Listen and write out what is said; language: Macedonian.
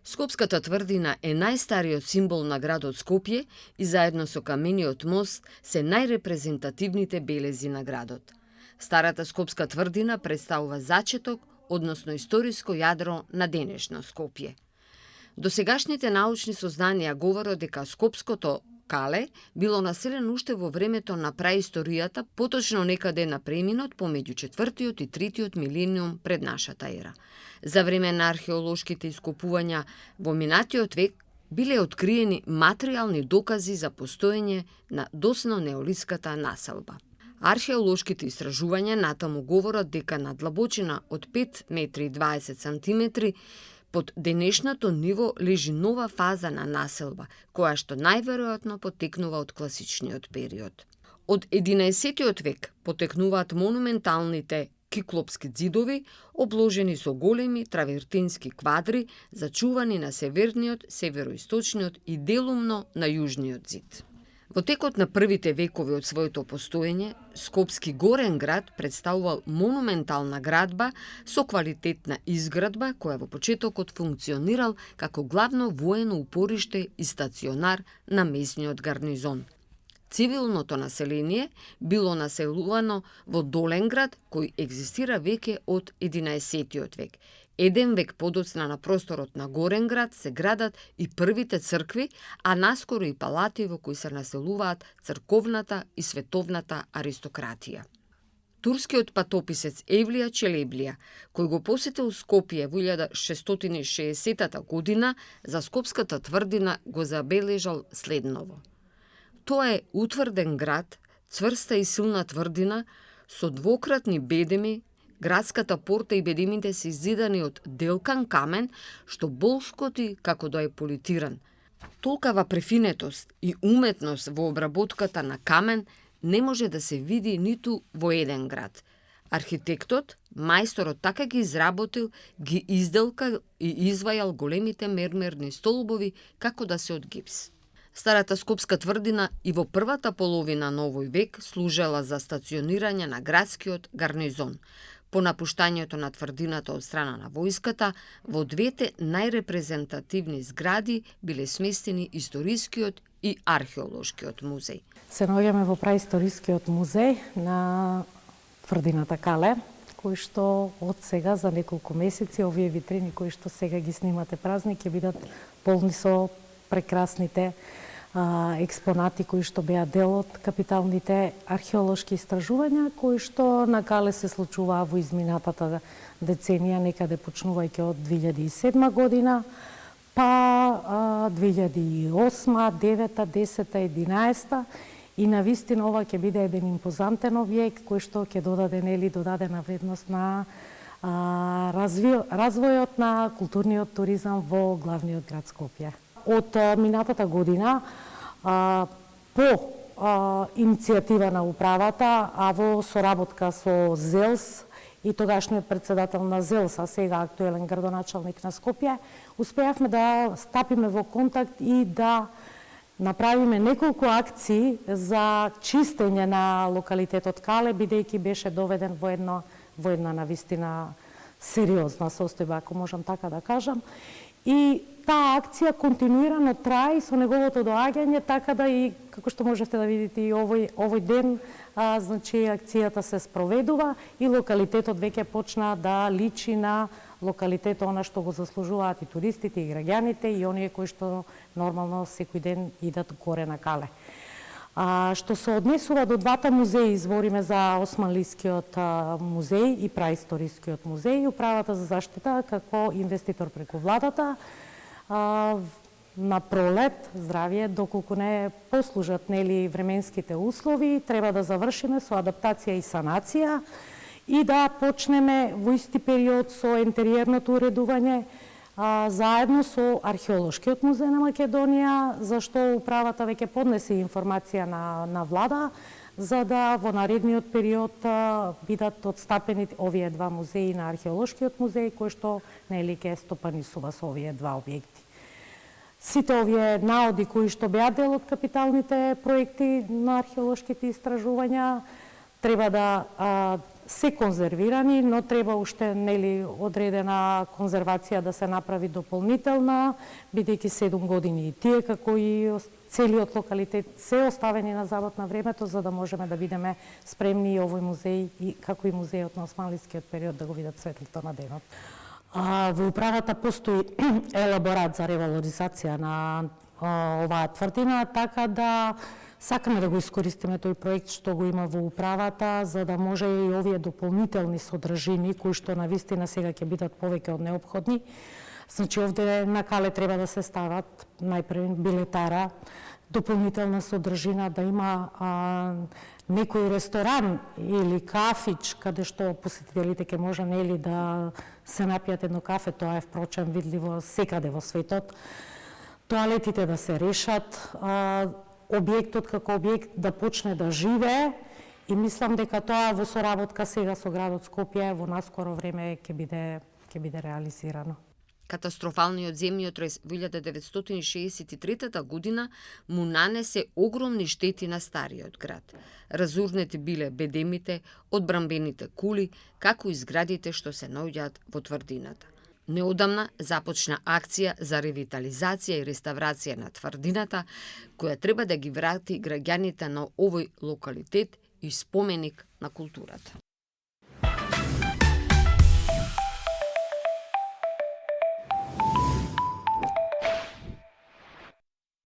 Скопската тврдина е најстариот символ на градот Скопје и заедно со камениот мост се најрепрезентативните белези на градот. Старата Скопска тврдина представува зачеток, односно историско јадро на денешно Скопје. Досегашните научни сознанија говорат дека Скопското Кале било населено уште во времето на праисторијата, поточно некаде на преминот помеѓу 4-тиот и 3-тиот милениум пред нашата ера. За време на археолошките ископувања во минатиот век биле откриени материјални докази за постоење на досно неолитската населба. Археолошките истражувања натаму говорат дека на длабочина од 5 метри и 20 сантиметри под денешното ниво лежи нова фаза на населба, која што најверојатно потекнува од класичниот период. Од 11-тиот век потекнуваат монументалните киклопски ѕидови, обложени со големи травертински квадри, зачувани на северниот, североисточниот и делумно на јужниот ѕид. Во текот на првите векови од своето постоење, Скопски горен град представувал монументална градба со квалитетна изградба која во почетокот функционирал како главно воено упориште и стационар на месниот гарнизон. Цивилното население било населувано во Долен град, кој екзистира веќе од 11-тиот век. Еден век подоцна на просторот на Горен град се градат и првите цркви, а наскоро и палати во кои се населуваат црковната и световната аристократија. Турскиот патописец Евлија Челеблија, кој го посетил Скопје во 1660 година, за Скопската тврдина го забележал следново. Тоа е утврден град, цврста и силна тврдина, со двократни бедеми. Градската порта и бедемите се иззидани од делкан камен, што болскоти како да е политиран. Толкава префинетост и уметност во обработката на камен не може да се види ниту во еден град. Архитектот, мајсторот така ги изработил, ги изделкал и извајал големите мермерни столбови како да се од гипс. Старата Скопска тврдина и во првата половина на овој век служела за стационирање на градскиот гарнизон. По напуштањето на тврдината од страна на војската, во двете најрепрезентативни згради биле сместени историскиот и археолошкиот музеј. Се наоѓаме во праисторискиот музеј на тврдината Кале, кој што од сега за неколку месеци овие витрини кои што сега ги снимате празни ќе бидат полни со прекрасните експонати кои што беа дел од капиталните археолошки истражувања, кои што на Кале се случуваа во изминатата деценија, некаде почнувајќи од 2007 година, па 2008, 9, 10, 11 и навистина ова ќе биде еден импозантен објект кој што ќе додаде додадена вредност на развојот на културниот туризам во главниот град Скопје. Од минатата година, по иницијатива на управата, а во соработка со ЗЕЛС и тогашниот председател на ЗЕЛС, а сега актуелен градоначалник на Скопје, успеавме да стапиме во контакт и да направиме неколку акции за чистење на локалитетот Кале, бидејќи беше доведен во една навистина сериозна состојба, ако можам така да кажам. И таа акција континуирано трае со неговото доаѓање, така да и, како што можете да видите и овој ден, значи акцијата се спроведува и локалитетот веќе почна да личи на локалитетот она што го заслужуваат и туристите, и граѓаните, и оние кои што нормално секој ден идат горе на Кале. Што се однесува до двата музеи, збориме за Османлискиот музеј и праисторискиот музеј, управата за заштита како инвеститор преку владата, на пролет, здравје, доколку не послужат временските услови, треба да завршиме со адаптација и санација и да почнеме во исти период со интериерното уредување, заедно со Археолошкиот музеј на Македонија, зашто управата веќе поднесе информација на влада, за да во наредниот период бидат отстапени овие два музеи на Археолошкиот музеј, кој што ќе стопанисува со овие два објекти. Сите овие наоди кои што беа дел од капиталните проекти на археолошките истражувања треба да се конзервирани, но треба уште одредена конзервација да се направи дополнителна, бидејќи 7 години и тие како и целиот локалитет се оставени на завод на времето, за да можеме да бидеме спремни и овој музеј, и како и музејот на османлискиот период да го видат светлото на денот. Во управата постои елаборат за ревалоризација на оваа тврдина, така да сакаме да го искористиме тој проект што го има во управата, за да може и овие дополнителни содржини, кои што навистина сега ќе бидат повеќе од неопходни. Значи, овде на кале треба да се стават најпрво билетара, дополнителна содржина, да има некој ресторан или кафич, каде што посетителите ќе може да се напијат едно кафе, тоа е впрочем видливо секаде во светот. Тоалетите да се решат, објектот како објект да почне да живее, и мислам дека тоа во соработка сега со градот Скопје во наскоро време ќе биде реализирано. Катастрофалниот земјотрес во 1963 година му нанесе огромни штети на стариот град. Разурнети биле бедемите, одбранбените кули, како и зградите што се наоѓаат во тврдината. Неодамна започна акција за ревитализација и реставрација на тврдината, која треба да ги врати граѓаните на овој локалитет и споменик на културата.